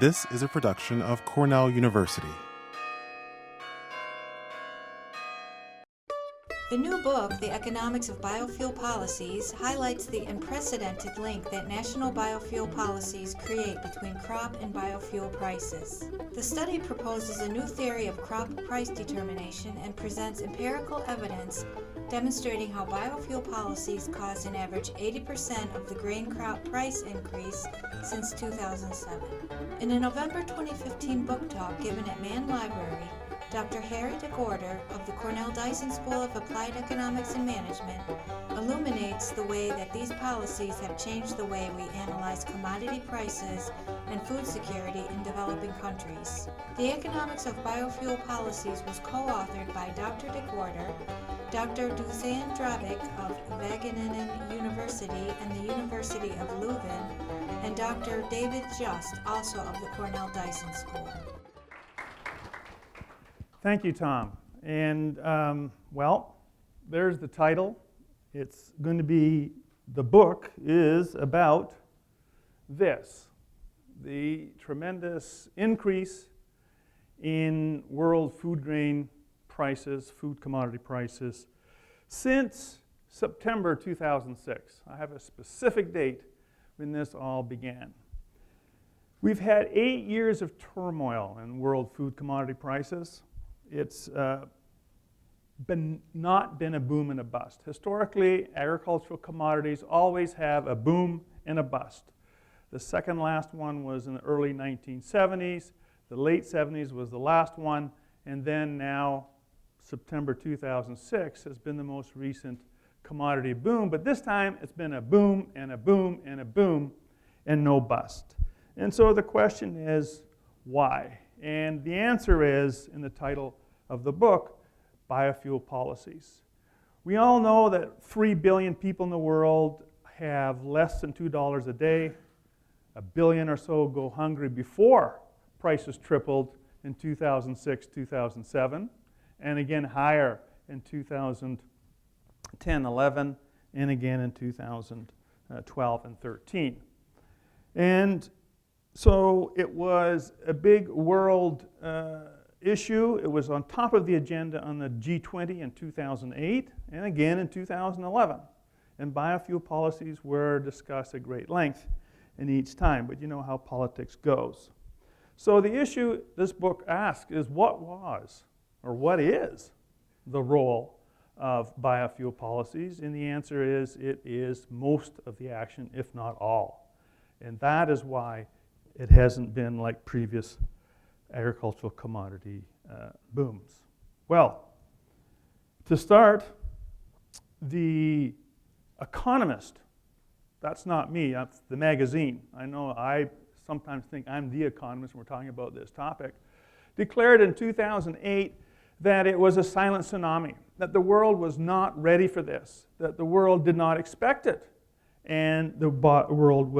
This is a production of Cornell University. The new book, The Economics of Biofuel Policies, highlights the unprecedented link that national biofuel policies create between crop and biofuel prices. The study proposes a new theory of crop price determination and presents empirical evidence demonstrating how biofuel policies caused an average 80% of the grain crop price increase since 2007. In a November 2015 book talk given at Mann Library, Dr. DeGorter of the Cornell Dyson School of Applied Economics and Management illuminates the way that these policies have changed the way we analyze commodity prices and food security in developing countries. The Economics of Biofuel Policies was co-authored by Dr. DeGorter, Dr. Dusan Drabic of Wageningen University and the University of Leuven, and Dr. David Just, also of the Cornell Dyson School. Thank you, Tom. And, well, there's the title. It's going to be, the book is about this, the tremendous increase in world food grain prices, food commodity prices, since September 2006. I have a specific date when this all began. We've had 8 years of turmoil in world food commodity prices. It's not been a boom and a bust. Historically, agricultural commodities always have a boom and a bust. The second last one was in the early 1970s. The late 70s was the last one. And then now, September 2006 has been the most recent commodity boom. But this time, it's been a boom and a boom and a boom and no bust. And so the question is, why? And the answer is, in the title of the book, Biofuel Policies. We all know that 3 billion people in the world have less than $2 a day. 1 billion or so go hungry before prices tripled in 2006, 2007, and again higher in 2010, 11, and again in 2012 and 13. And so it was a big world issue. It was on top of the agenda on the G20 in 2008 and again in 2011. And biofuel policies were discussed at great length in each time, but you know how politics goes. So the issue this book asks is what was or what is the role of biofuel policies? And the answer is it is most of the action, if not all. And that is why it hasn't been like previous agricultural commodity booms. Well, to start, The Economist, that's not me, that's the magazine. I know I sometimes think I'm the economist when we're talking about this topic, declared in 2008 that it was a silent tsunami, that the world was not ready for this, that the world did not expect it, and the world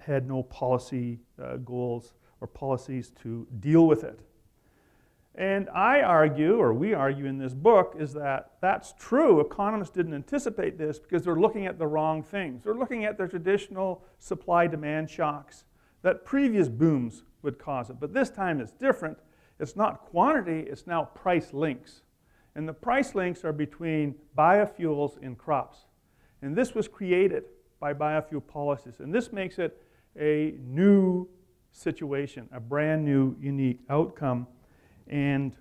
had no policy goals or policies to deal with it. And I argue, or we argue in this book, is that that's true. Economists didn't anticipate this because they're looking at the wrong things. They're looking at the traditional supply-demand shocks that previous booms would cause it. But this time it's different. It's not quantity, it's now price links. And the price links are between biofuels and crops. And this was created by biofuel policies. And this makes it a new situation, a brand new, unique outcome. And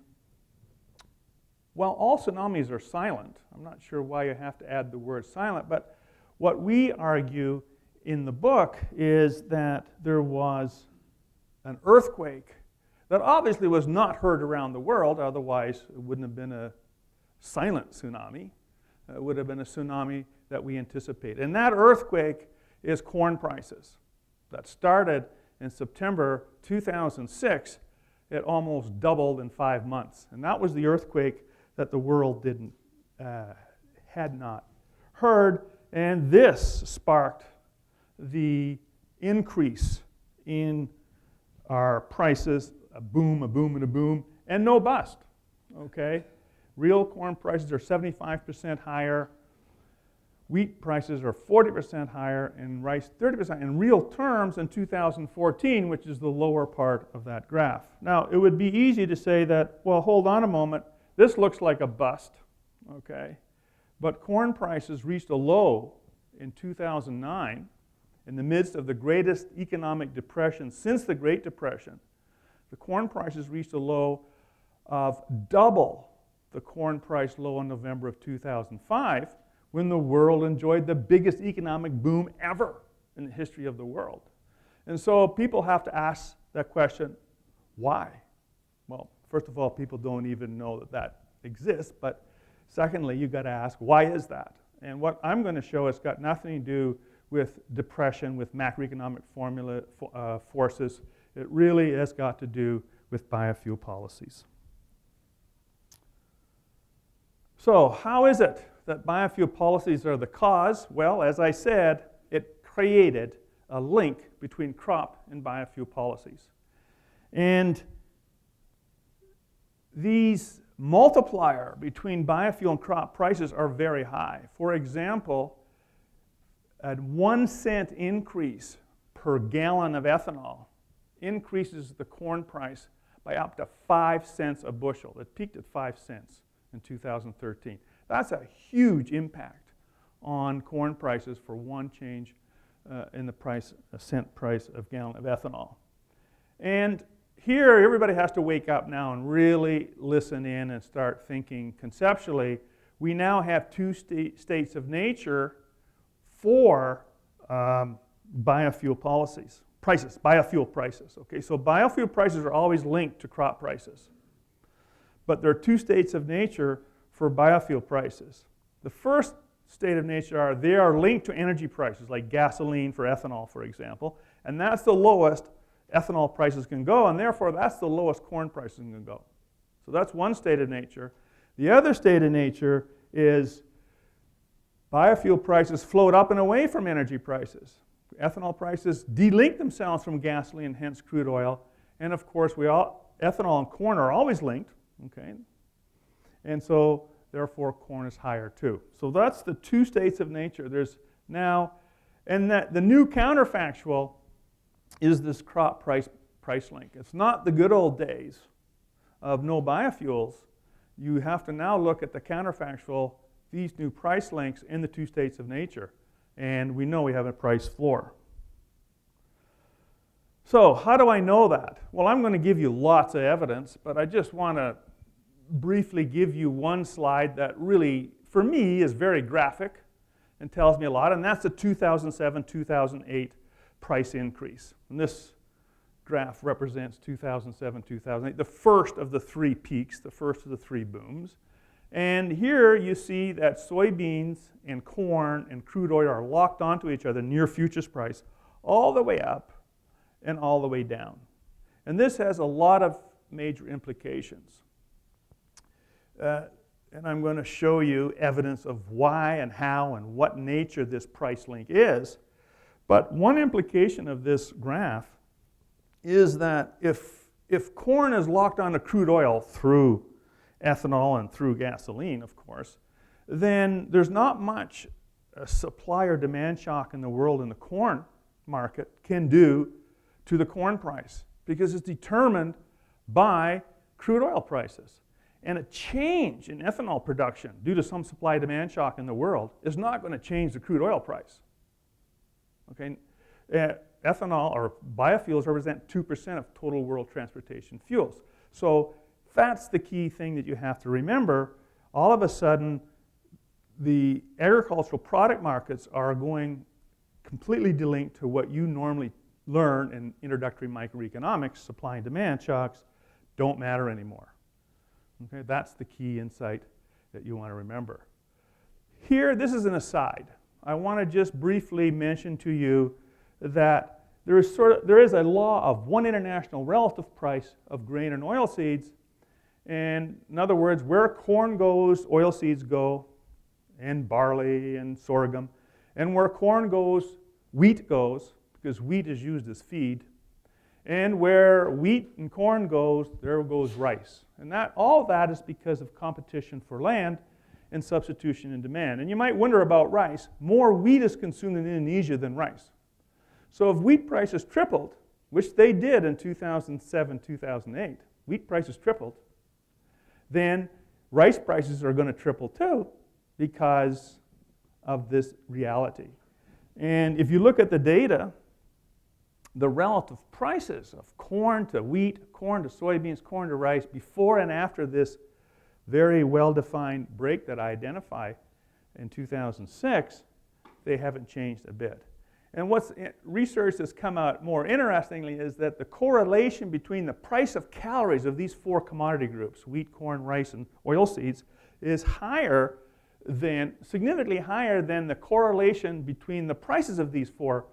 while all tsunamis are silent, I'm not sure why you have to add the word silent, but what we argue in the book is that there was an earthquake that obviously was not heard around the world, otherwise it wouldn't have been a silent tsunami. It would have been a tsunami that we anticipate. And that earthquake is corn prices. That started in September 2006. It almost doubled in 5 months. And that was the earthquake that the world had not heard. And this sparked the increase in our prices, a boom, and a boom, and no bust, okay? Real corn prices are 75% higher. Wheat prices are 40% higher and rice 30% in real terms in 2014, which is the lower part of that graph. Now, it would be easy to say that, well, hold on a moment, this looks like a bust, okay? But corn prices reached a low in 2009 in the midst of the greatest economic depression since the Great Depression. The corn prices reached a low of double the corn price low in November of 2005, when the world enjoyed the biggest economic boom ever in the history of the world. And so people have to ask that question, why? Well, first of all, people don't even know that that exists, but secondly, you've got to ask, why is that? And what I'm going to show has got nothing to do with depression, with macroeconomic forces. It really has got to do with biofuel policies. So how is it that biofuel policies are the cause? Well, as I said, it created a link between crop and biofuel policies. And these multiplier between biofuel and crop prices are very high. For example, a 1 cent increase per gallon of ethanol increases the corn price by up to 5 cents a bushel. It peaked at 5 cents in 2013. That's a huge impact on corn prices for one change in the price, a cent price of gallon of ethanol. And here, everybody has to wake up now and really listen in and start thinking conceptually. We now have two states of nature for biofuel policies, biofuel prices. Okay, so biofuel prices are always linked to crop prices. But there are two states of nature for biofuel prices. The first state of nature they are linked to energy prices, like gasoline for ethanol, for example, and that's the lowest ethanol prices can go, and therefore that's the lowest corn prices can go. So that's one state of nature. The other state of nature is biofuel prices float up and away from energy prices. Ethanol prices delink themselves from gasoline, hence crude oil, and of course ethanol and corn are always linked, okay? And so therefore corn is higher too. So that's the two states of nature. There's now, and that the new counterfactual is this crop price link. It's not the good old days of no biofuels. You have to now look at the counterfactual, these new price links in the two states of nature. And we know we have a price floor. So how do I know that? Well, I'm going to give you lots of evidence, but I just want to briefly give you one slide that really, for me, is very graphic and tells me a lot, and that's the 2007-2008 price increase. And this graph represents 2007-2008, the first of the three peaks, the first of the three booms. And here you see that soybeans and corn and crude oil are locked onto each other near futures price all the way up and all the way down. And this has a lot of major implications. And I'm going to show you evidence of why and how and what nature this price link is. But one implication of this graph is that if corn is locked onto crude oil through ethanol and through gasoline, of course, then there's not much a supply or demand shock in the world in the corn market can do to the corn price, because it's determined by crude oil prices. And a change in ethanol production due to some supply-demand shock in the world is not going to change the crude oil price. Okay? Ethanol or biofuels represent 2% of total world transportation fuels. So that's the key thing that you have to remember. All of a sudden, the agricultural product markets are going completely delinked to what you normally learn in introductory microeconomics. Supply and demand shocks don't matter anymore. Okay, that's the key insight that you want to remember. Here, this is an aside. I want to just briefly mention to you that there is a law of one international relative price of grain and oilseeds. And in other words, where corn goes, oilseeds go, and barley and sorghum. And where corn goes, wheat goes, because wheat is used as feed. And where wheat and corn goes, there goes rice. And all that is because of competition for land and substitution in demand. And you might wonder about rice. More wheat is consumed in Indonesia than rice. So if wheat prices tripled, which they did in 2007, 2008, wheat prices tripled, then rice prices are going to triple too because of this reality. And if you look at the data, the relative prices of corn to wheat, corn to soybeans, corn to rice, before and after this very well-defined break that I identify in 2006, they haven't changed a bit. And what's research that's come out more interestingly is that the correlation between the price of calories of these four commodity groups, wheat, corn, rice, and oilseeds, is significantly higher than the correlation between the prices of these four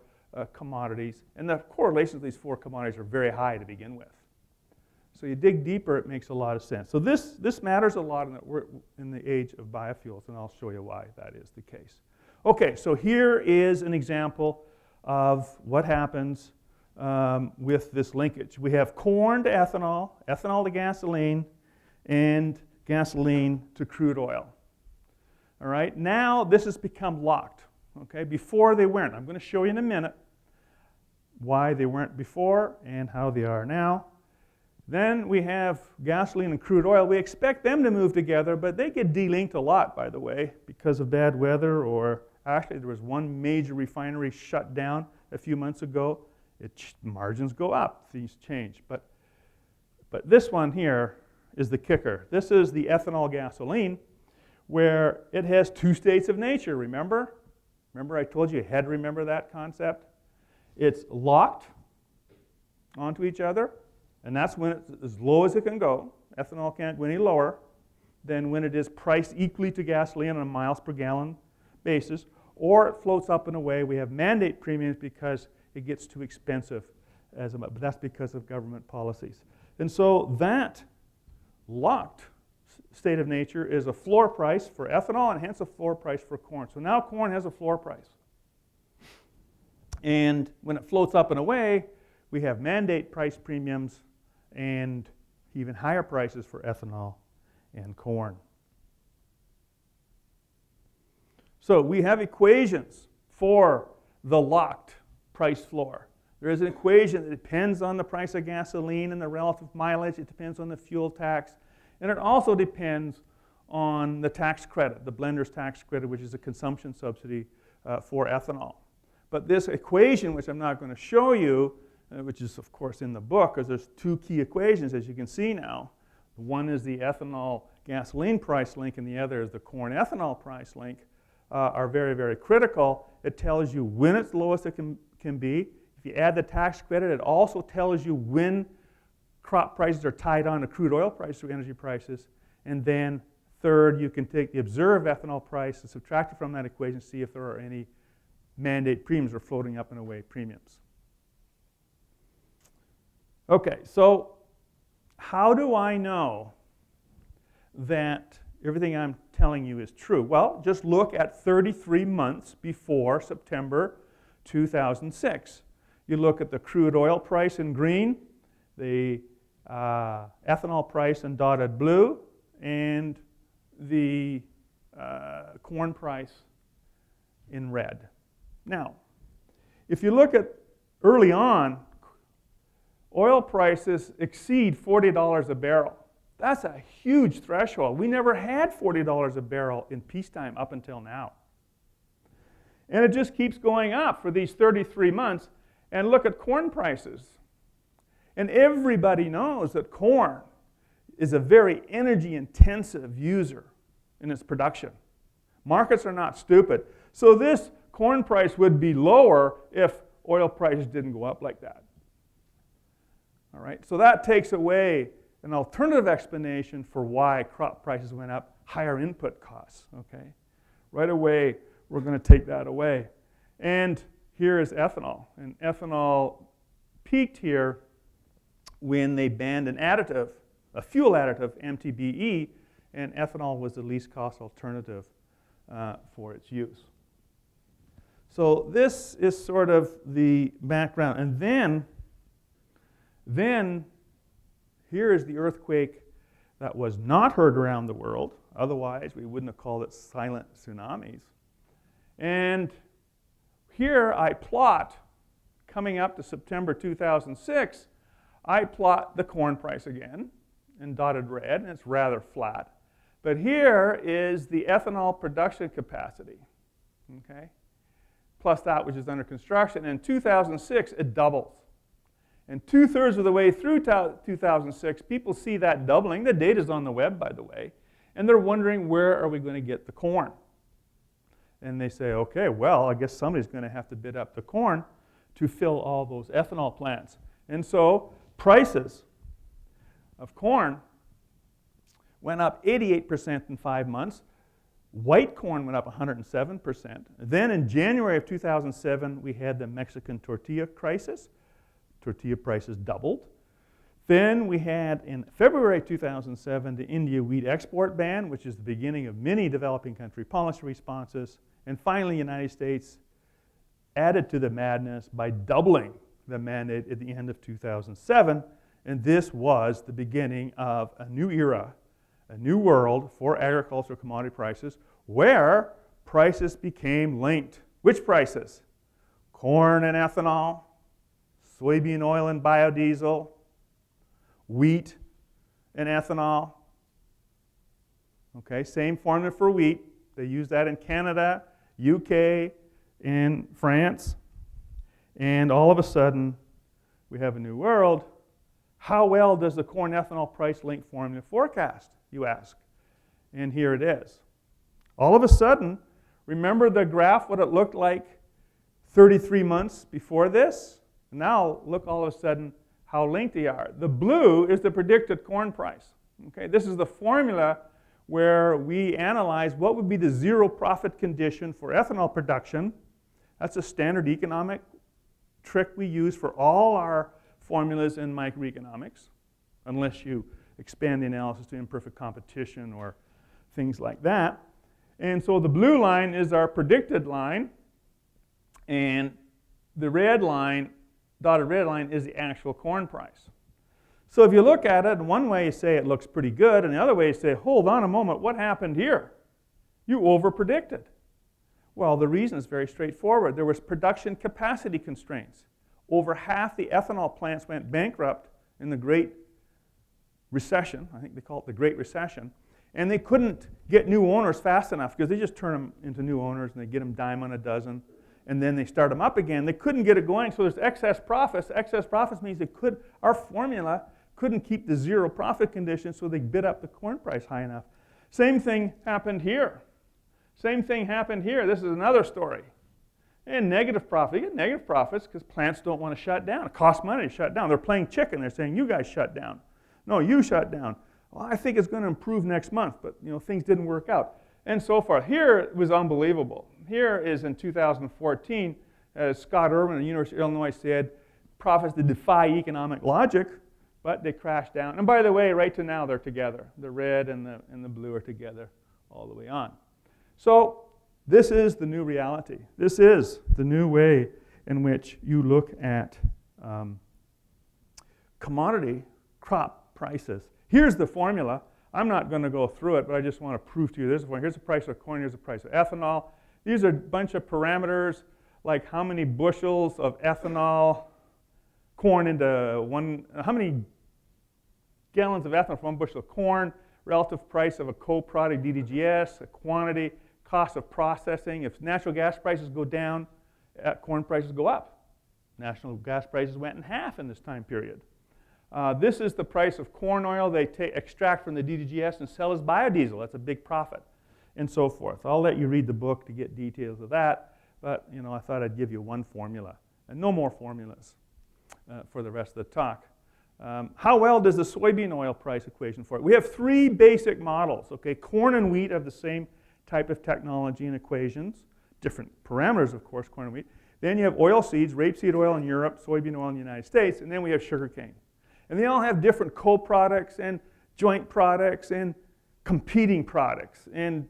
commodities. And the correlations of these four commodities are very high to begin with. So you dig deeper, it makes a lot of sense. So this matters a lot in the age of biofuels, and I'll show you why that is the case. Okay, so here is an example of what happens with this linkage. We have corn to ethanol, ethanol to gasoline, and gasoline to crude oil. All right, now this has become locked. Okay, before they weren't. I'm going to show you in a minute why they weren't before and how they are now. Then we have gasoline and crude oil. We expect them to move together, but they get delinked a lot, by the way, because of bad weather, or actually there was one major refinery shut down a few months ago. Margins go up, things change. But this one here is the kicker. This is the ethanol gasoline, where it has two states of nature, remember? Remember I told you had to remember that concept? It's locked onto each other, and that's when it's as low as it can go. Ethanol can't go any lower than when it is priced equally to gasoline on a miles per gallon basis, or it floats up and away. We have mandate premiums because it gets too expensive, but that's because of government policies. And so that locked state of nature is a floor price for ethanol and hence a floor price for corn. So now corn has a floor price. And when it floats up and away, we have mandate price premiums and even higher prices for ethanol and corn. So we have equations for the locked price floor. There is an equation that depends on the price of gasoline and the relative mileage. It depends on the fuel tax. And it also depends on the tax credit, the blender's tax credit, which is a consumption subsidy for ethanol. But this equation, which I'm not going to show you, which is of course in the book, because there's two key equations as you can see now. One is the ethanol gasoline price link and the other is the corn ethanol price link, are very, very critical. It tells you when it's lowest it can be. If you add the tax credit, it also tells you when crop prices are tied on to crude oil prices or energy prices. And then third, you can take the observed ethanol price and subtract it from that equation, see if there are any mandate premiums or floating up and away premiums. Okay, so how do I know that everything I'm telling you is true? Well, just look at 33 months before September 2006. You look at the crude oil price in green, the ethanol price in dotted blue, and the corn price in red. Now, if you look at early on, oil prices exceed $40 a barrel. That's a huge threshold. We never had $40 a barrel in peacetime up until now. And it just keeps going up for these 33 months. And look at corn prices. And everybody knows that corn is a very energy-intensive user in its production. Markets are not stupid. So this corn price would be lower if oil prices didn't go up like that. All right, so that takes away an alternative explanation for why crop prices went up, higher input costs, okay? Right away, we're going to take that away. And here is ethanol. And ethanol peaked here when they banned an additive, a fuel additive, MTBE, and ethanol was the least cost alternative for its use. So this is sort of the background. And then here is the earthquake that was not heard around the world. Otherwise, we wouldn't have called it silent tsunamis. And here I plot, coming up to September 2006, I plot the corn price again in dotted red, and it's rather flat. But here is the ethanol production capacity, okay, plus that which is under construction. In 2006, it doubles. And 2/3 of the way through 2006, people see that doubling. The data's on the web, by the way. And they're wondering, where are we going to get the corn? And they say, okay, well, I guess somebody's going to have to bid up the corn to fill all those ethanol plants. And so prices of corn went up 88% in 5 months. White corn went up 107%. Then in January of 2007, we had the Mexican tortilla crisis. Tortilla prices doubled. Then we had, in February 2007, the India wheat export ban, which is the beginning of many developing country policy responses. And finally, the United States added to the madness by doubling the mandate at the end of 2007. And this was the beginning of a new era, a new world for agricultural commodity prices, where prices became linked. Which prices? Corn and ethanol, soybean oil and biodiesel, wheat and ethanol. Okay, same formula for wheat. They use that in Canada, UK, in France. And all of a sudden, we have a new world. How well does the corn ethanol price link formula forecast, you ask? And here it is. All of a sudden, remember the graph, what it looked like 33 months before this? Now, look all of a sudden how linked they are. The blue is the predicted corn price. Okay, this is the formula where we analyze what would be the zero profit condition for ethanol production. That's a standard economic trick we use for all our formulas in microeconomics, unless you expand the analysis to imperfect competition or things like that. And so the blue line is our predicted line, and the red line, dotted red line, is the actual corn price. So if you look at it, one way you say it looks pretty good, and the other way you say, hold on a moment, what happened here? You overpredicted. Well, the reason is very straightforward. There was production capacity constraints. Over half the ethanol plants went bankrupt in the Great Recession. I think they call it the Great Recession. And they couldn't get new owners fast enough because they just turn them into new owners and they get them dime on a dozen. And then they start them up again. They couldn't get it going, so there's excess profits. Excess profits means our formula couldn't keep the zero profit condition, so they bid up the corn price high enough. Same thing happened here. Same thing happened here. This is another story. And negative profit. You get negative profits because plants don't want to shut down. It costs money to shut down. They're playing chicken. They're saying, you guys shut down. No, you shut down. Well, I think it's going to improve next month, but things didn't work out. And so forth. Here it was unbelievable. Here is in 2014, as Scott Irwin at the University of Illinois said, profits that defy economic logic, but they crashed down. And by the way, right to now they're together. The red and the blue are together all the way on. So this is the new reality. This is the new way in which you look at commodity crop prices. Here's the formula. I'm not going to go through it, but I just want to prove to you this. Here's the price of corn, here's the price of ethanol. These are a bunch of parameters, like how many bushels of ethanol, corn into one, how many gallons of ethanol for one bushel of corn, relative price of a co-product, DDGS, a quantity, cost of processing. If natural gas prices go down, corn prices go up. Natural gas prices went in half in this time period. This is the price of corn oil they extract from the DDGS and sell as biodiesel. That's a big profit, and so forth. I'll let you read the book to get details of that, but I thought I'd give you one formula, and no more formulas for the rest of the talk. How well does the soybean oil price equation for it? We have three basic models. Okay, corn and wheat have the same type of technology and equations, different parameters, of course, corn and wheat. Then you have oil seeds, rapeseed oil in Europe, soybean oil in the United States, and then we have sugarcane. And they all have different co-products and joint products and competing products and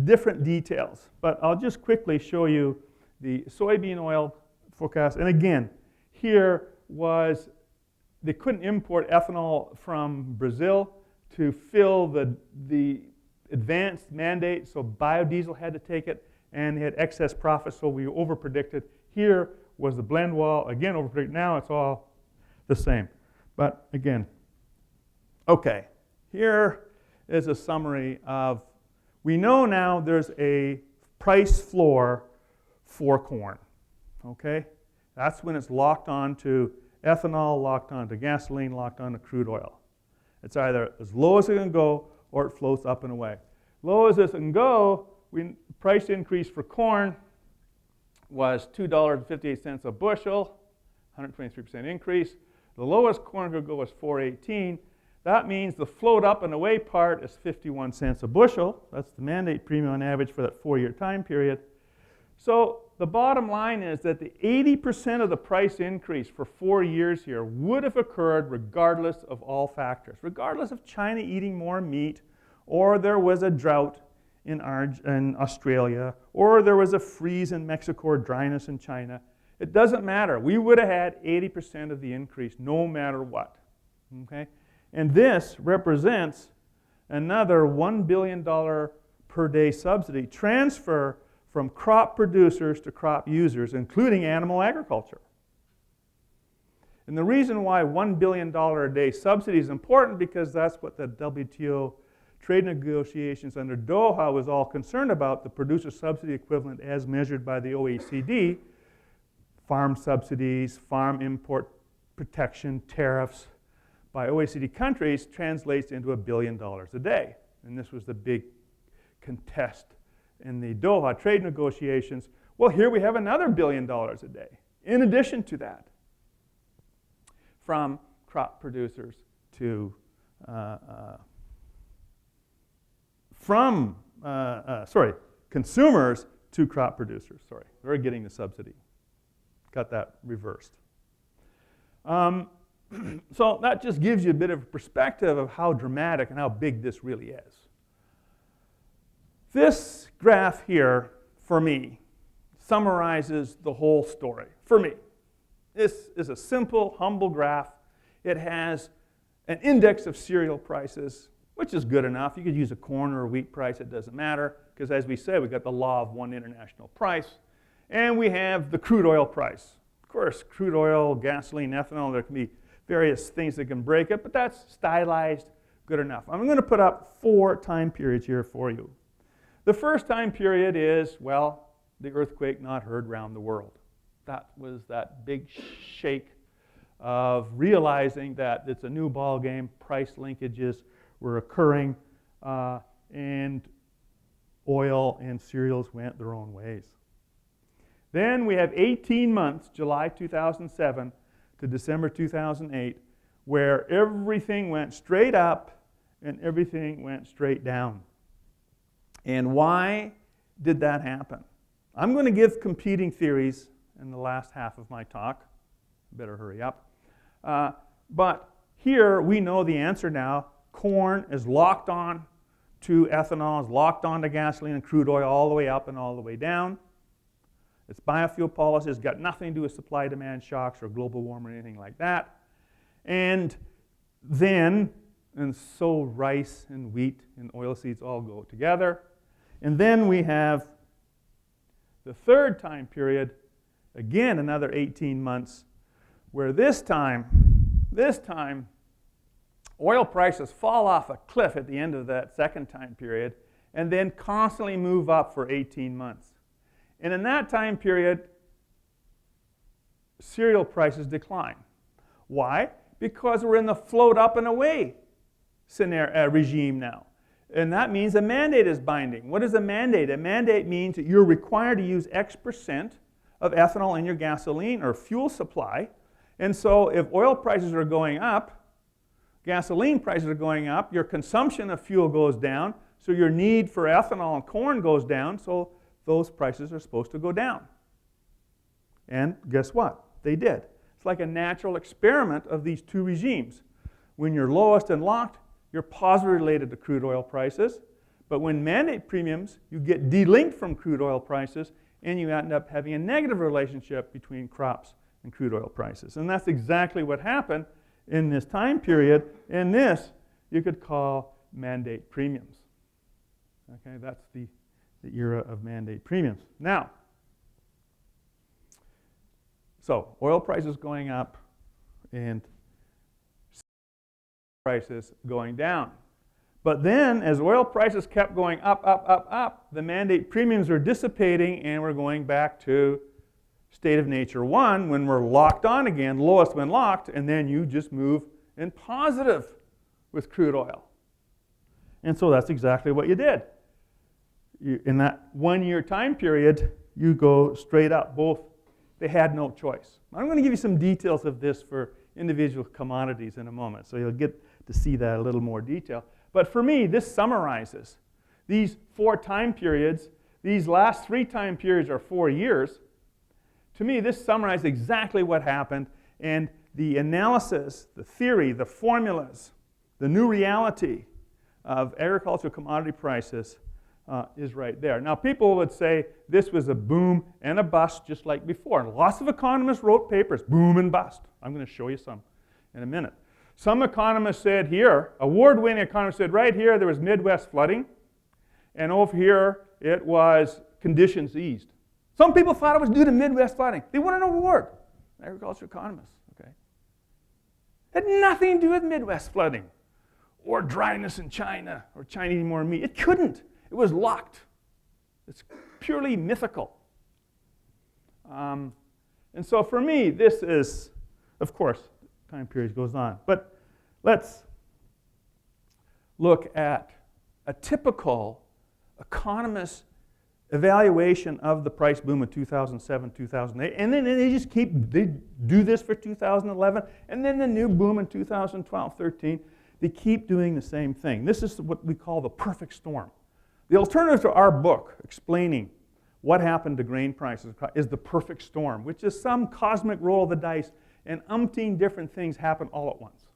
different details. But I'll just quickly show you the soybean oil forecast. And again, here was, they couldn't import ethanol from Brazil to fill the advanced mandate, so biodiesel had to take it, and they had excess profit, so we overpredicted. Here was the blend wall, again overpredicted. Now it's all the same. But again, okay, here is a summary of, we know now there's a price floor for corn, okay? That's when it's locked on to ethanol, locked on to gasoline, locked on to crude oil. It's either as low as it can go or it floats up and away. Low as it can go, price increase for corn was $2.58 a bushel, 123% increase. The lowest corn could go was $4.18. That means the float up and away part is 51 cents a bushel. That's the mandate premium on average for that 4-year time period. So the bottom line is that the 80% of the price increase for 4 years here would have occurred regardless of all factors, regardless of China eating more meat, or there was a drought in Australia, or there was a freeze in Mexico or dryness in China. It doesn't matter. We would have had 80% of the increase no matter what. Okay? And this represents another $1 billion per day subsidy transfer from crop producers to crop users, including animal agriculture. And the reason why $1 billion a day subsidy is important, because that's what the WTO trade negotiations under Doha was all concerned about, the producer subsidy equivalent as measured by the OECD, farm subsidies, farm import protection, tariffs by OECD countries translates into $1 billion a day. And this was the big contest in the Doha trade negotiations. Well, here we have another $1 billion a day, in addition to that, from crop producers to consumers to crop producers. Sorry, they're getting the subsidy. Got that reversed. So that just gives you a bit of a perspective of how dramatic and how big this really is. This graph here, for me, summarizes the whole story. For me, this is a simple, humble graph. It has an index of cereal prices, which is good enough. You could use a corn or a wheat price, it doesn't matter, because as we said, we've got the law of one international price. And we have the crude oil price. Of course, crude oil, gasoline, ethanol, there can be various things that can break it, but that's stylized good enough. I'm going to put up 4 time periods here for you. The first time period is, well, the earthquake not heard round the world. That was that big shake of realizing that it's a new ball game, price linkages were occurring, and oil and cereals went their own ways. Then we have 18 months, July 2007 to December 2008, where everything went straight up and everything went straight down. And why did that happen? I'm going to give competing theories in the last half of my talk. Better hurry up. But here we know the answer now. Corn is locked on to ethanol, is locked on to gasoline and crude oil all the way up and all the way down. Its biofuel policy has got nothing to do with supply-demand shocks or global warming or anything like that. And then, and so rice and wheat and oilseeds all go together. And then we have the third time period, again another 18 months, where this time, oil prices fall off a cliff at the end of that second time period and then constantly move up for 18 months. And in that time period, cereal prices decline. Why? Because we're in the float up and away regime now. And that means a mandate is binding. What is a mandate? A mandate means that you're required to use X% of ethanol in your gasoline or fuel supply. And so if oil prices are going up, gasoline prices are going up, your consumption of fuel goes down, so your need for ethanol and corn goes down, so those prices are supposed to go down. And guess what? They did. It's like a natural experiment of these two regimes. When you're lowest and locked, you're positively related to crude oil prices. But when mandate premiums, you get delinked from crude oil prices, and you end up having a negative relationship between crops and crude oil prices. And that's exactly what happened in this time period. And this you could call mandate premiums. Okay, that's the era of mandate premiums. Now, so oil prices going up and prices going down. But then, as oil prices kept going up, the mandate premiums were dissipating, and we're going back to state of nature 1 when we're locked on again, lowest when locked, and then you just move in positive with crude oil. And so that's exactly what you did. In that 1 year time period, you go straight up. Both, they had no choice. I'm going to give you some details of this for individual commodities in a moment, so you'll get to see that a little more detail. But for me, this summarizes these 4 time periods. These last 3 time periods are 4 years. To me, this summarizes exactly what happened, and the analysis, the theory, the formulas, the new reality of agricultural commodity prices is right there. Now, people would say this was a boom and a bust just like before. Lots of economists wrote papers, boom and bust. I'm going to show you some in a minute. Some economists said here, award-winning economists said right here there was Midwest flooding, and over here it was conditions eased. Some people thought it was due to Midwest flooding. They won an award, agricultural economists. Okay, it had nothing to do with Midwest flooding or dryness in China or China eating more meat. It couldn't. It was locked. It's purely mythical. And so for me, this is, of course, time period goes on. But let's look at a typical economist evaluation of the price boom of 2007, 2008. And then they do this for 2011. And then the new boom in 2012, 13. They keep doing the same thing. This is what we call the perfect storm. The alternative to our book explaining what happened to grain prices is the perfect storm, which is some cosmic roll of the dice and umpteen different things happen all at once.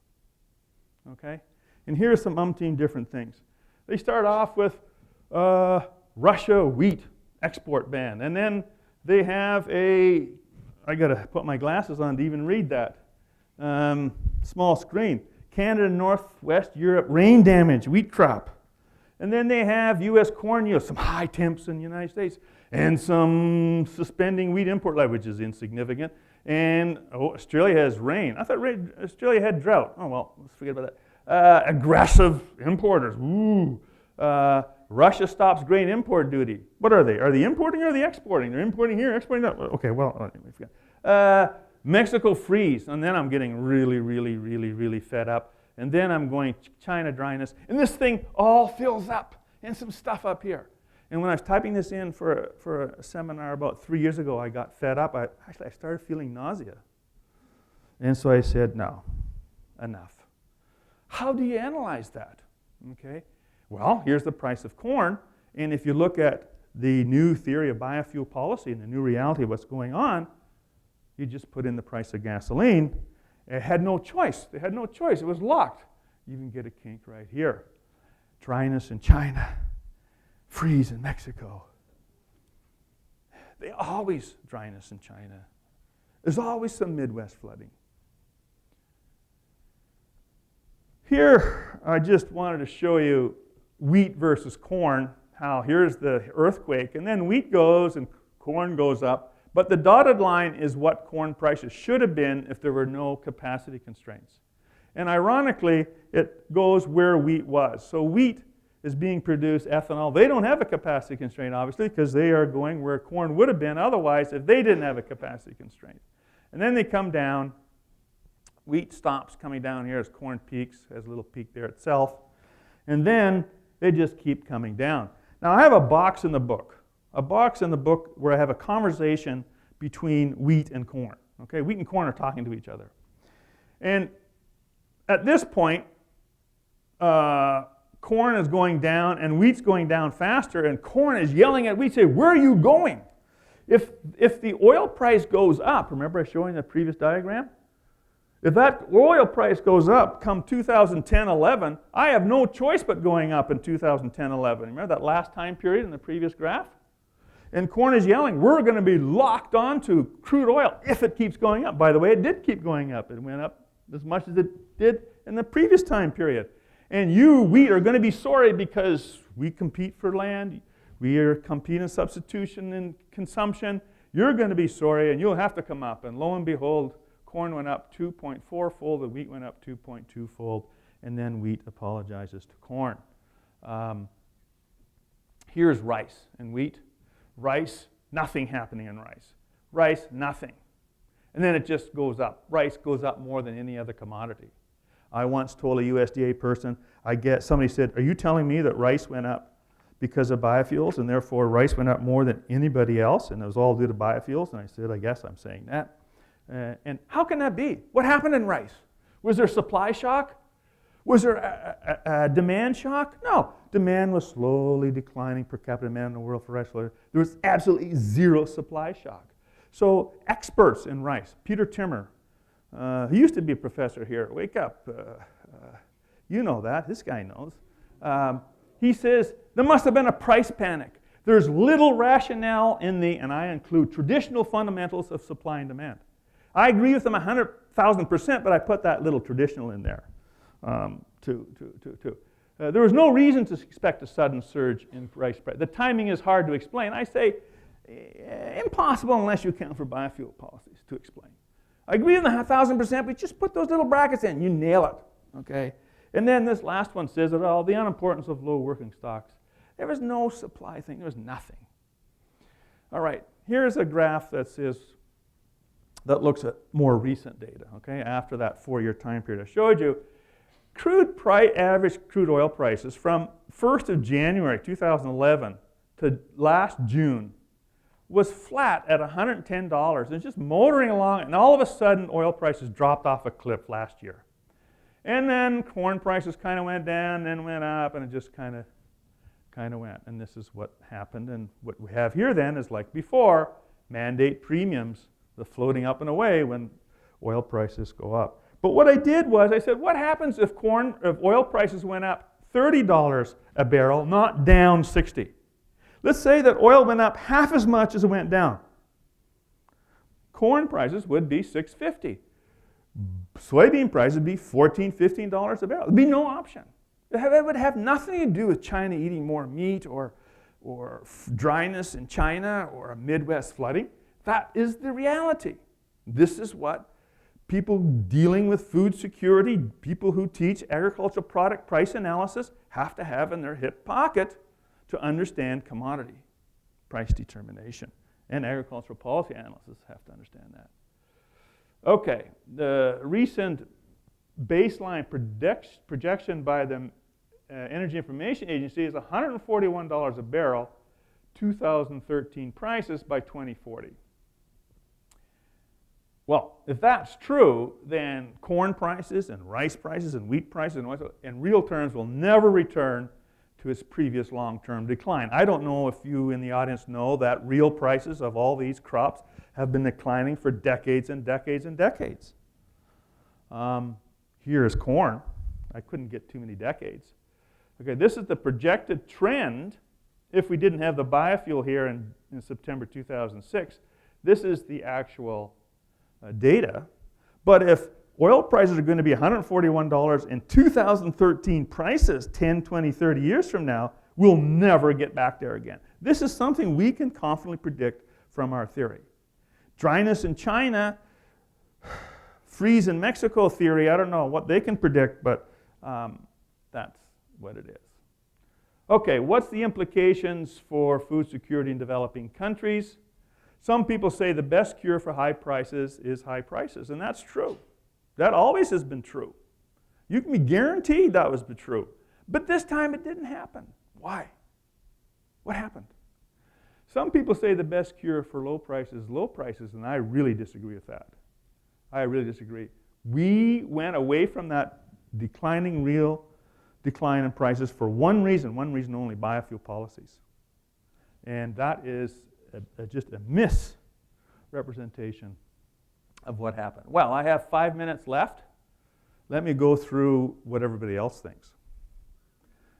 Okay? And here's some umpteen different things. They start off with Russia wheat export ban. And then they have I got to put my glasses on to even read that. Small screen. Canada, Northwest Europe, rain damage, wheat crop. And then they have U.S. corn yields, some high temps in the United States, and some suspending wheat import levy, which is insignificant. And Australia has rain. I thought Australia had drought. Oh, well, let's forget about that. Aggressive importers. Ooh. Russia stops grain import duty. What are they? Are they importing or are they exporting? They're importing here, exporting that. Okay, well, anyway, forget. Mexico freeze. And then I'm getting really fed up. And then I'm going China dryness. And this thing all fills up. And some stuff up here. And when I was typing this in for a seminar about 3 years ago, I got fed up. I started feeling nausea. And so I said, no, enough. How do you analyze that? Okay. Well, here's the price of corn. And if you look at the new theory of biofuel policy and the new reality of what's going on, you just put in the price of gasoline. It had no choice. They had no choice. It was locked. You even get a kink right here. Dryness in China. Freeze in Mexico. They always dryness in China. There's always some Midwest flooding. Here, I just wanted to show you wheat versus corn, how here's the earthquake, and then wheat goes and corn goes up. But the dotted line is what corn prices should have been if there were no capacity constraints. And ironically, it goes where wheat was. So wheat is being produced, ethanol. They don't have a capacity constraint, obviously, because they are going where corn would have been otherwise if they didn't have a capacity constraint. And then they come down. Wheat stops coming down here as corn peaks, has a little peak there itself. And then they just keep coming down. Now, I have a box in the book where I have a conversation between wheat and corn. Okay, wheat and corn are talking to each other. And at this point, corn is going down and wheat's going down faster, and corn is yelling at wheat, saying, where are you going? If the oil price goes up, remember I showed you the previous diagram? If that oil price goes up come 2010-11, I have no choice but going up in 2010-11. Remember that last time period in the previous graph? And corn is yelling, we're going to be locked onto crude oil if it keeps going up. By the way, it did keep going up. It went up as much as it did in the previous time period. And you, wheat, are going to be sorry because we compete for land. We are competing in substitution and consumption. You're going to be sorry, and you'll have to come up. And lo and behold, corn went up 2.4-fold, and wheat went up 2.2-fold, and then wheat apologizes to corn. Here's rice and wheat. Rice, nothing happening in rice. Rice, nothing. And then it just goes up. Rice goes up more than any other commodity. I once told a USDA person, somebody said, are you telling me that rice went up because of biofuels, and therefore rice went up more than anybody else, and it was all due to biofuels? And I said, I guess I'm saying that. And how can that be? What happened in rice? Was there supply shock? Was there a demand shock? No. Demand was slowly declining per capita demand in the world for rice. There was absolutely zero supply shock. So experts in rice, Peter Timmer, he used to be a professor here. Wake up. You know that. This guy knows. He says there must have been a price panic. There's little rationale in and I include traditional fundamentals of supply and demand. I agree with them 100,000%, but I put that little traditional in there too. There was no reason to expect a sudden surge in rice price. The timing is hard to explain. I say impossible unless you account for biofuel policies to explain. I agree with them 1,000%, but just put those little brackets in. You nail it, okay? And then this last one says it all, the unimportance of low working stocks. There was no supply thing. There was nothing. All right, here's a graph that looks at more recent data, okay, after that 4-year time period I showed you. Average crude oil prices from 1st of January 2011 to last June was flat at $110 and just motoring along, and all of a sudden oil prices dropped off a cliff last year. And then corn prices kind of went down, then went up, and it just kind of went. And this is what happened. And what we have here then is like before, mandate premiums, the floating up and away when oil prices go up. But what I did was I said, what happens if oil prices went up $30 a barrel, not down 60? Let's say that oil went up half as much as it went down. Corn prices would be $6.50. Soybean prices would be $14, $15 a barrel. There'd be no option. It would have nothing to do with China eating more meat or dryness in China or a Midwest flooding. That is the reality. This is what people dealing with food security, people who teach agricultural product price analysis have to have in their hip pocket to understand commodity price determination. And agricultural policy analysts have to understand that. Okay, the recent baseline projection by the Energy Information Agency is $141 a barrel, 2013 prices by 2040. Well, if that's true, then corn prices and rice prices and wheat prices in real terms will never return to its previous long-term decline. I don't know if you in the audience know that real prices of all these crops have been declining for decades and decades and decades. Here is corn. I couldn't get too many decades. Okay, this is the projected trend if we didn't have the biofuel here in September 2006. This is the actual data. But if oil prices are going to be $141 in 2013 prices 10, 20, 30 years from now, we'll never get back there again. This is something we can confidently predict from our theory. Dryness in China, freeze in Mexico theory, I don't know what they can predict, but that's what it is. Okay, what's the implications for food security in developing countries? Some people say the best cure for high prices is high prices, and that's true. That always has been true. You can be guaranteed that was true. But this time it didn't happen. Why? What happened? Some people say the best cure for low prices, and I really disagree with that. I really disagree. We went away from that real decline in prices for one reason only, biofuel policies. And that is just a misrepresentation of what happened. Well, I have 5 minutes left. Let me go through what everybody else thinks.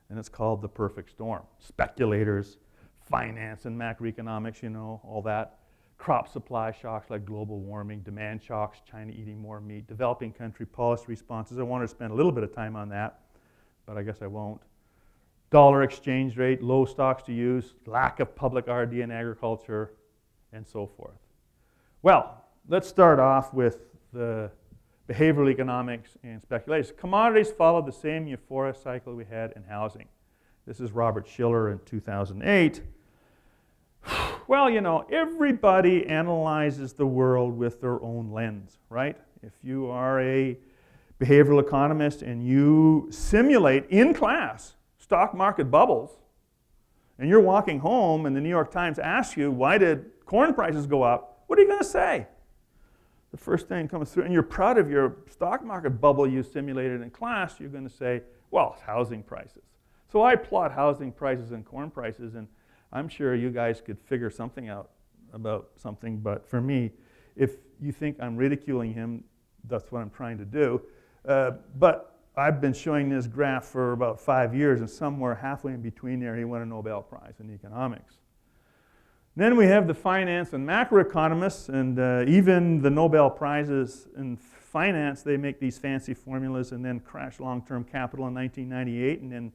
And it's called the perfect storm. Speculators, finance and macroeconomics, all that. Crop supply shocks like global warming, demand shocks, China eating more meat, developing country policy responses. I wanted to spend a little bit of time on that. but I guess I won't. Dollar exchange rate, low stocks to use, lack of public R&D in agriculture, and so forth. Well, let's start off with the behavioral economics and speculation. Commodities follow the same euphoria cycle we had in housing. This is Robert Shiller in 2008. Well, you know, everybody analyzes the world with their own lens, right? If you are a behavioral economist and you simulate in class stock market bubbles, and you're walking home and the New York Times asks you, why did corn prices go up? What are you going to say? The first thing comes through, and you're proud of your stock market bubble you simulated in class, you're going to say, well, it's housing prices. So I plot housing prices and corn prices, and I'm sure you guys could figure something out about something, but for me, if you think I'm ridiculing him, that's what I'm trying to do. But I've been showing this graph for about 5 years, and somewhere halfway in between there, he won a Nobel Prize in economics. Then we have the finance and macroeconomists, and even the Nobel Prizes in finance, they make these fancy formulas and then crash long-term capital in 1998, and then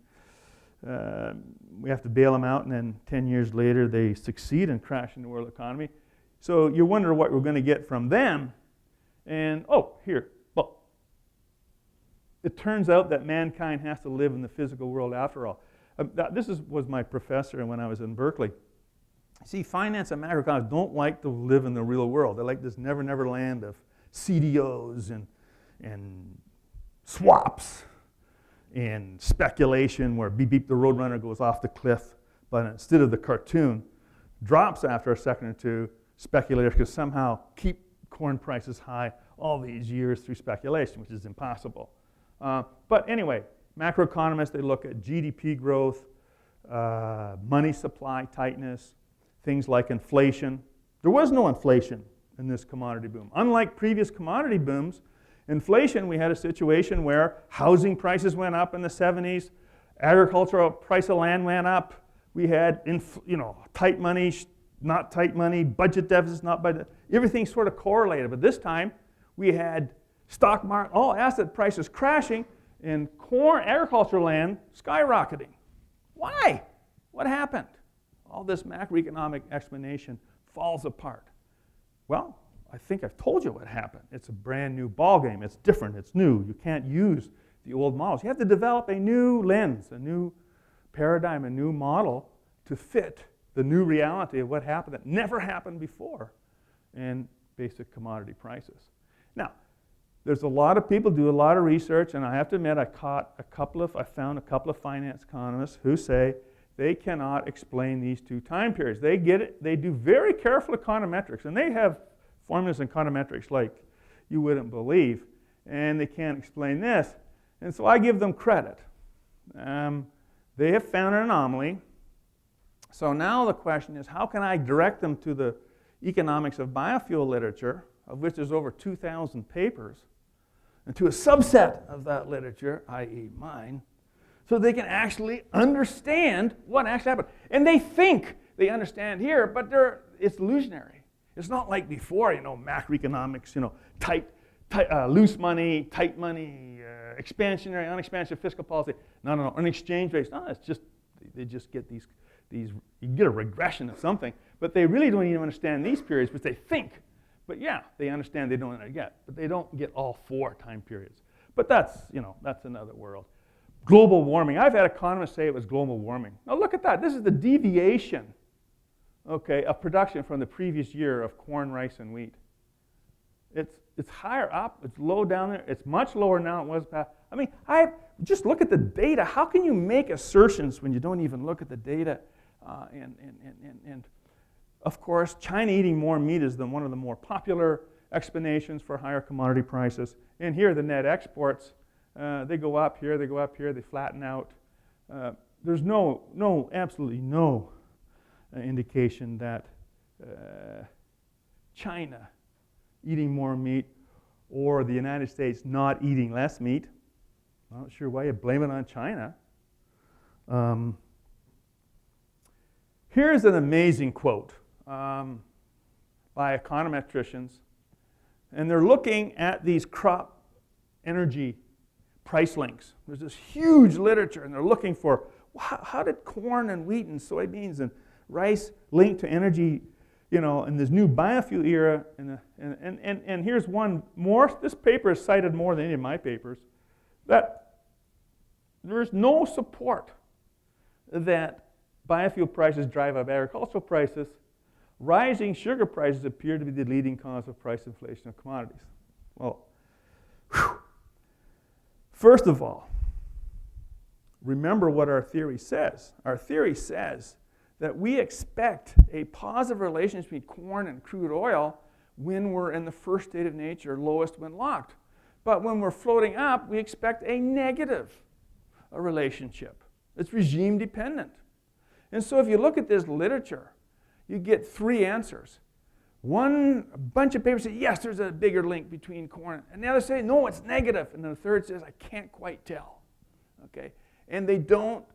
we have to bail them out, and then 10 years later they succeed in crashing the world economy. So you wonder what we're going to get from them. And, well, it turns out that mankind has to live in the physical world after all. Was my professor when I was in Berkeley. See, finance and macroeconomics don't like to live in the real world. They like this never land of CDOs and swaps and speculation where beep beep the roadrunner goes off the cliff, but instead of the cartoon drops after a second or two, speculators can somehow keep corn prices high all these years through speculation, which is impossible. But anyway, macroeconomists, they look at GDP growth, money supply tightness, things like inflation. There was no inflation in this commodity boom. Unlike previous commodity booms, inflation, we had a situation where housing prices went up in the 70s, agricultural price of land went up, we had tight money, not tight money, budget deficits, not budget, everything sort of correlated. But this time, we had stock market, all asset prices crashing, and agricultural land skyrocketing. Why? What happened? All this macroeconomic explanation falls apart. Well, I think I've told you what happened. It's a brand new ballgame. It's different. It's new. You can't use the old models. You have to develop a new lens, a new paradigm, a new model to fit the new reality of what happened that never happened before in basic commodity prices. Now, there's a lot of people do a lot of research, and I have to admit I found a couple of finance economists who say they cannot explain these two time periods. They get it. They do very careful econometrics, and they have formulas in econometrics like you wouldn't believe, and they can't explain this. And so I give them credit. They have found an anomaly. So now the question is, how can I direct them to the economics of biofuel literature, of which there's over 2,000 papers, and to a subset of that literature, i.e. mine, so they can actually understand what actually happened. And they think they understand here, but it's illusionary. It's not like before, macroeconomics, loose money, tight money, expansionary, unexpansionary fiscal policy. No, and exchange rates. No, it's just, they just get these, you get a regression of something, but they really don't even understand these periods, but they think. But yeah, they understand they don't get, but they don't get all 4 time periods. But that's another world. Global warming. I've had economists say it was global warming. Now look at that. This is the deviation, of production from the previous year of corn, rice, and wheat. It's higher up. It's low down there. It's much lower now than it was past. I mean, just look at the data. How can you make assertions when you don't even look at the data? And of course, China eating more meat is one of the more popular explanations for higher commodity prices. And here, the net exports. They go up here, they flatten out. There's absolutely no indication that China eating more meat or the United States not eating less meat. I'm not sure why you blame it on China. Here's an amazing quote by econometricians, and they're looking at these crop energy price links. There's this huge literature, and they're looking for how did corn and wheat and soybeans and rice link to energy, in this new biofuel era. And here's one more. This paper is cited more than any of my papers, that there's no support that biofuel prices drive up agricultural prices. Rising sugar prices appear to be the leading cause of price inflation of commodities. Well, first of all, remember what our theory says. Our theory says that we expect a positive relationship between corn and crude oil when we're in the first state of nature, lowest when locked. But when we're floating up, we expect a negative relationship. It's regime dependent. And so if you look at this literature, you get three answers. A bunch of papers say, yes, there's a bigger link between corn. And the others say, no, it's negative. And then the third says, I can't quite tell. Okay? And they don't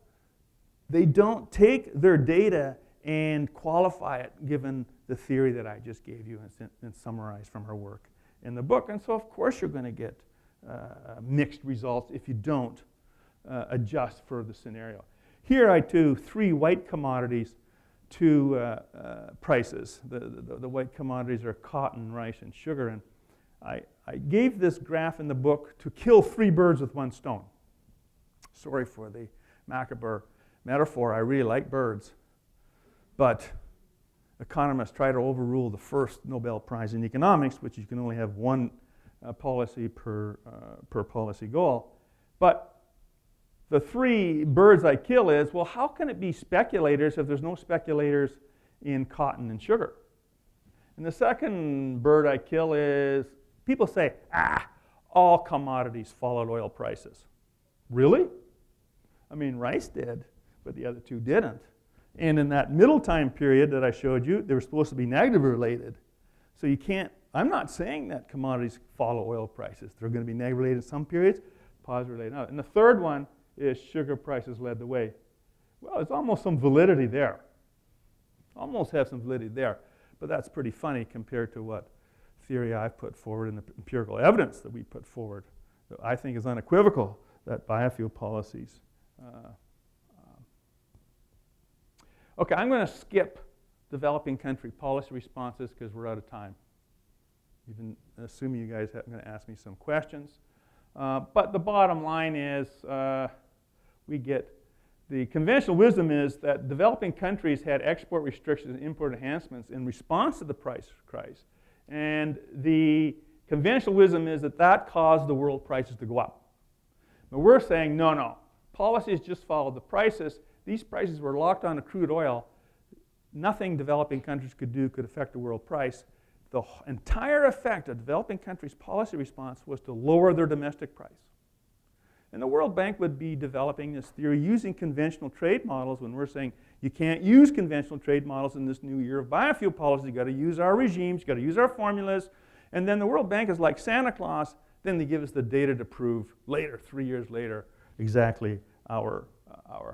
take their data and qualify it given the theory that I just gave you and summarized from her work in the book. And so, of course, you're going to get mixed results if you don't adjust for the scenario. Here I do 3 white commodities, 2 prices. The white commodities are cotton, rice, and sugar. And I gave this graph in the book to kill 3 birds with 1 stone. Sorry for the macabre metaphor. I really like birds. But economists try to overrule the first Nobel Prize in economics, which you can only have 1 policy per policy goal. But the 3 birds I kill is, well, how can it be speculators if there's no speculators in cotton and sugar? And the second bird I kill is, people say, all commodities followed oil prices. Really? I mean, rice did, but the other 2 didn't. And in that middle time period that I showed you, they were supposed to be negatively related. So you can't, I'm not saying that commodities follow oil prices. They're going to be negatively related in some periods, positively related in others. And the third one is sugar prices led the way. Well, there's almost some validity there. Almost have some validity there. But that's pretty funny compared to what theory I've put forward and the empirical evidence that we put forward that I think is unequivocal that biofuel policies. Okay, I'm going to skip developing country policy responses because we're out of time. Even assuming you guys are going to ask me some questions. But the bottom line is we get the conventional wisdom is that developing countries had export restrictions and import enhancements in response to the price rise. And the conventional wisdom is that that caused the world prices to go up. But we're saying, no. Policies just followed the prices. These prices were locked on to crude oil. Nothing developing countries could do could affect the world price. The entire effect of developing countries' policy response was to lower their domestic price. And the World Bank would be developing this theory using conventional trade models when we're saying you can't use conventional trade models in this new year of biofuel policy. You've got to use our regimes, you've got to use our formulas. And then the World Bank is like Santa Claus. Then they give us the data to prove later, 3 years later, exactly our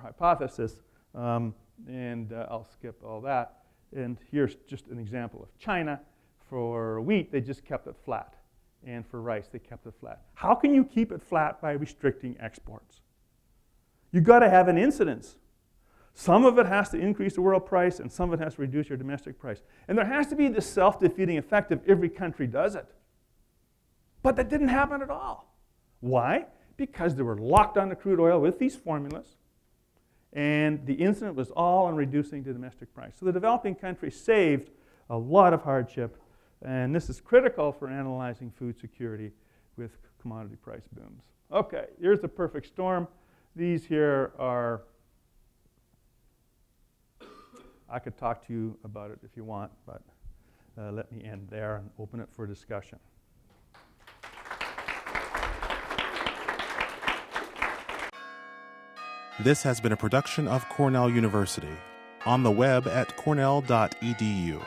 hypothesis. And I'll skip all that. And here's just an example of China. For wheat, they just kept it flat. And for rice, they kept it flat. How can you keep it flat by restricting exports? You've got to have an incidence. Some of it has to increase the world price, and some of it has to reduce your domestic price. And there has to be this self-defeating effect if every country does it. But that didn't happen at all. Why? Because they were locked on the crude oil with these formulas, and the incident was all on reducing the domestic price. So the developing countries saved a lot of hardship. And this is critical for analyzing food security with commodity price booms. Okay, here's the perfect storm. These here are, I could talk to you about it if you want, but let me end there and open it for discussion. This has been a production of Cornell University. On the web at cornell.edu.